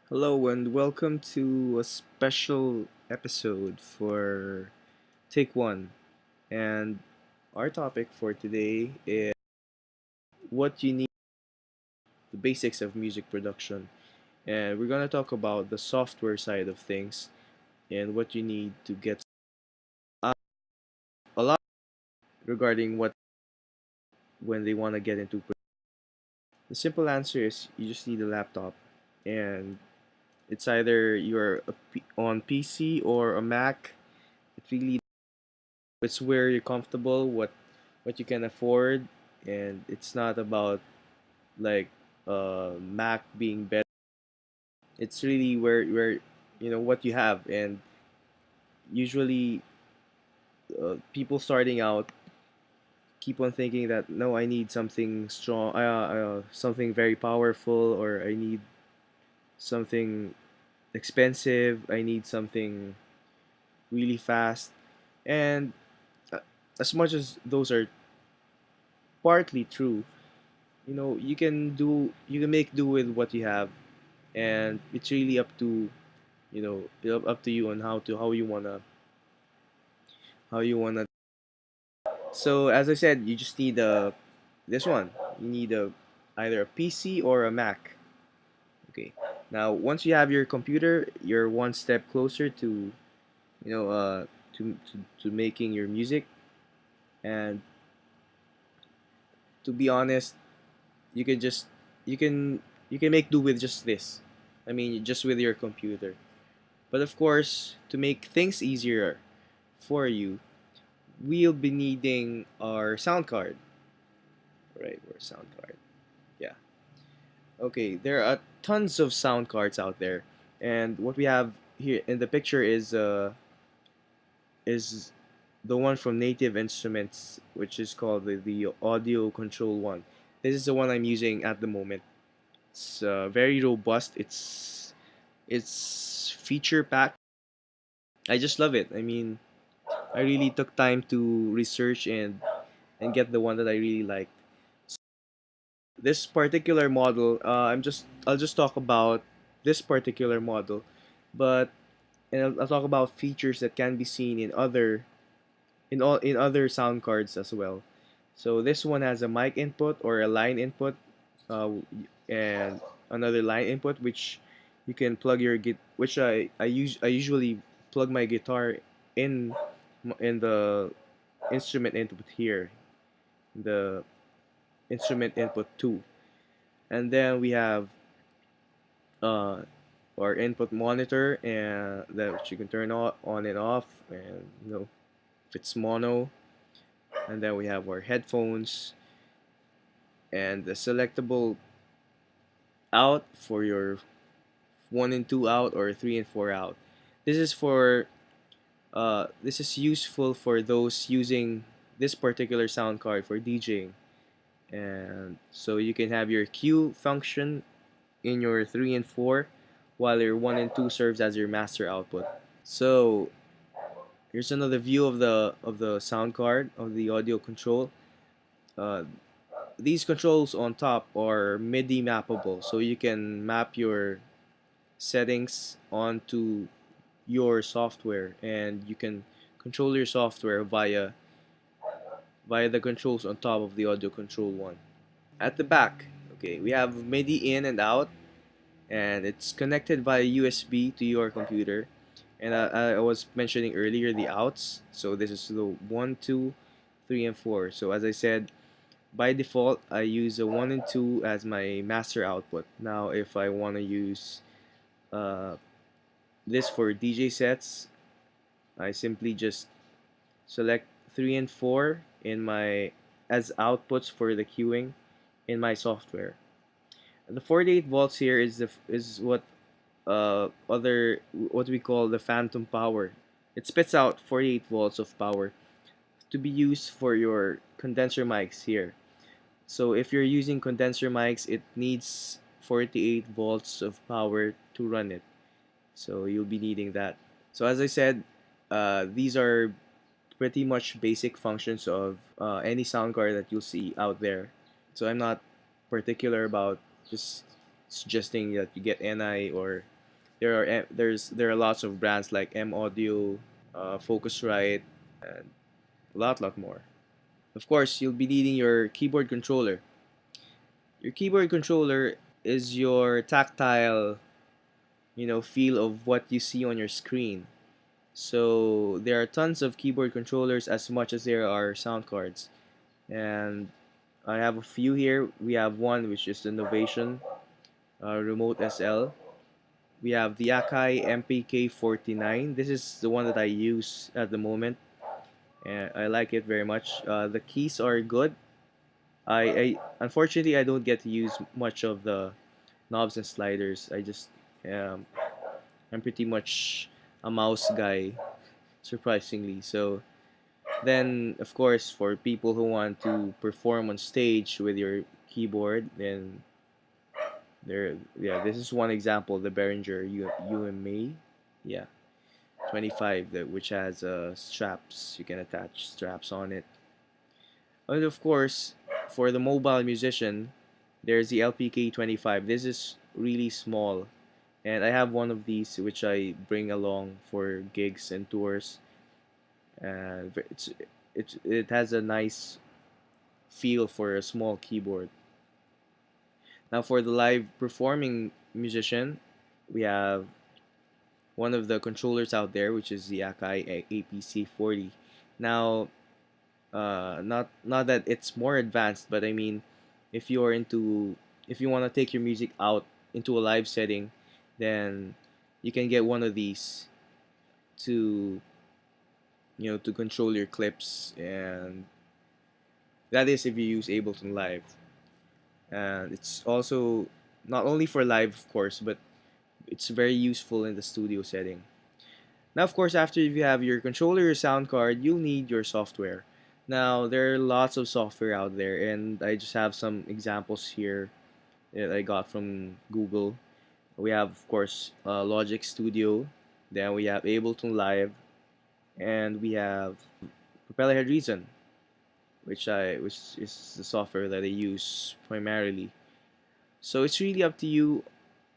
Hello and welcome to a special episode for Take One. And our topic for today is what you need, the basics of music production. And we're going to talk about the software side of things and what you need to get a lot regarding what when they want to get into. The simple answer is you just need a laptop, and it's either on PC or a Mac. It really it's where you're comfortable, what you can afford, and it's not about like Mac being better. It's really where what you have, and usually people starting out keep on thinking that no, I need something strong, something very powerful, or I need something expensive. I need something really fast, and uh, as much as those are partly true, you can make do with what you have, and it's really up to up to you on how you wanna. So as I said, you just need this one. You need either a PC or a Mac. Okay. Now once you have your computer, you're one step closer to you know to making your music. And to be honest, you can just you can you can make do with just this. I mean, just with your computer. But of course, to make things easier for you, we'll be needing our sound card. Right, our sound card. Yeah. Okay, there are tons of sound cards out there, and what we have here in the picture is the one from Native Instruments, which is called the Audio Control one. This is the one I'm using at the moment. It's very robust. It's feature packed. I just love it. I mean, I really took time to research and get the one that I really like. This particular model, I'll just talk about this particular model, but and I'll talk about features that can be seen in other sound cards as well. So this one has a mic input or a line input, uh, and another line input which you can plug your git, which I usually plug my guitar in in the instrument input here, the instrument input 2. And then we have uh, our input monitor, and that which you can turn on and off, and if it's mono. And then we have our headphones and the selectable out for your 1 and 2 out or 3 and 4 out. This is for this is useful for those using this particular sound card for DJing. And so you can have your cue function in your 3 and 4, while your 1 and 2 serves as your master output. So here's another view of the sound card of the audio control. Uh, these controls on top are MIDI mappable, so you can map your settings onto your software, and you can control your software via the controls on top of the audio control one. At the back, okay, we have MIDI in and out, and it's connected via USB to your computer. And I was mentioning earlier the outs. So this is the 1, 2, 3, and 4. So as I said, by default, I use a 1 and 2 as my master output. Now, if I want to use uh, this for DJ sets, I simply just select 3 and 4 in my as outputs for the queuing in my software. The 48 volts here is what we call the phantom power. It spits out 48 volts of power to be used for your condenser mics here. So if you're using condenser mics, it needs 48 volts of power to run it. So you'll be needing that. So as I said, these are pretty much basic functions of any sound card that you'll see out there. So I'm not particular about just suggesting that you get NI or There are lots of brands like M Audio, Focusrite, and a lot more. Of course, you'll be needing your keyboard controller. Your keyboard controller is your tactile, feel of what you see on your screen. So there are tons of keyboard controllers as much as there are sound cards. And I have a few here. We have one which is the Novation Remote SL. We have the Akai MPK49. This is the one that I use at the moment, and I like it very much. The keys are good. I unfortunately I don't get to use much of the knobs and sliders. Um, I'm pretty much a mouse guy, surprisingly. So then, of course, for people who want to perform on stage with your keyboard, then this is one example. The Behringer UMA, yeah, 25, which has straps. You can attach straps on it. And of course, for the mobile musician, there's the LPK 25. This is really small, and I have one of these which I bring along for gigs and tours. And it has a nice feel for a small keyboard. Now for the live performing musician, we have one of the controllers out there, which is the Akai APC40. Now, not that it's more advanced, but I mean, if you're into if you want to take your music out into a live setting, then you can get one of these to to control your clips, and that is if you use Ableton Live. And it's also not only for live, of course, but it's very useful in the studio setting. Now, of course, after you have your controller, your sound card, you'll need your software. Now, there are lots of software out there, and I just have some examples here that I got from Google. We have, of course, Logic Studio, then we have Ableton Live, and we have Propellerhead Reason, which is the software that I use primarily. So it's really up to you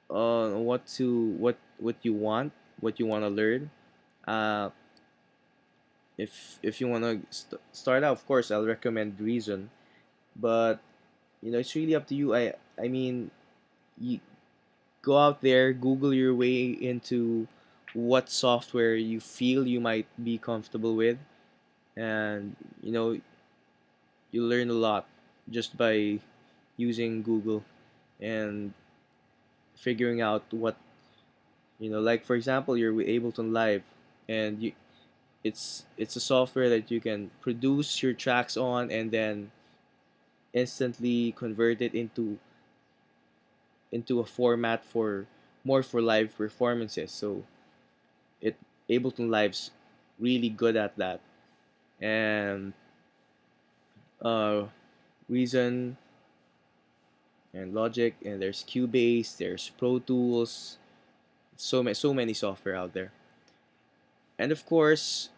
on what you want, what you want to learn. Uh, if you want to start out, of course, I'll recommend Reason, but it's really up to you. I mean, you go out there, Google your way into what software you feel you might be comfortable with, and you learn a lot just by using Google and figuring out what like for example, you're with Ableton Live, and it's a software that you can produce your tracks on and then instantly convert it into a format for more for live performances. So it Ableton Live's really good at that. And uh Reason and Logic, and there's Cubase, there's Pro Tools, so many software out there. And of course,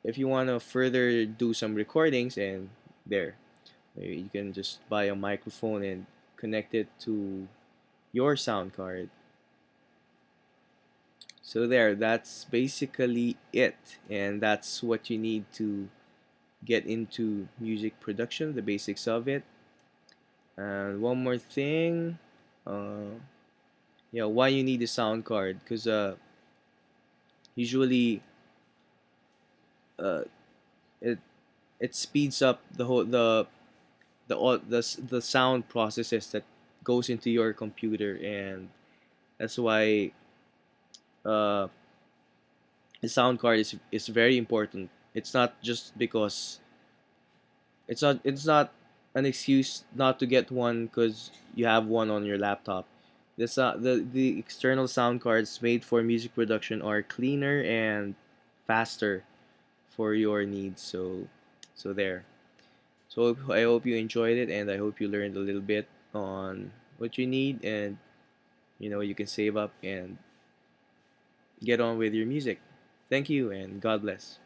if you want to further do some recordings, and there you can just buy a microphone and connect it to your sound card. So there, that's basically it, and that's what you need to get into music production, the basics of it. And one more thing, uh, why you need a sound card? Because usually uh, it it speeds up the whole the sound processes that goes into your computer, and that's why uh, the sound card is very important. It's not just because it's not an excuse not to get one because you have one on your laptop. The external sound cards made for music production are cleaner and faster for your needs. So there. So I hope you enjoyed it, and I hope you learned a little bit on what you need, and you can save up and get on with your music. Thank you, and God bless.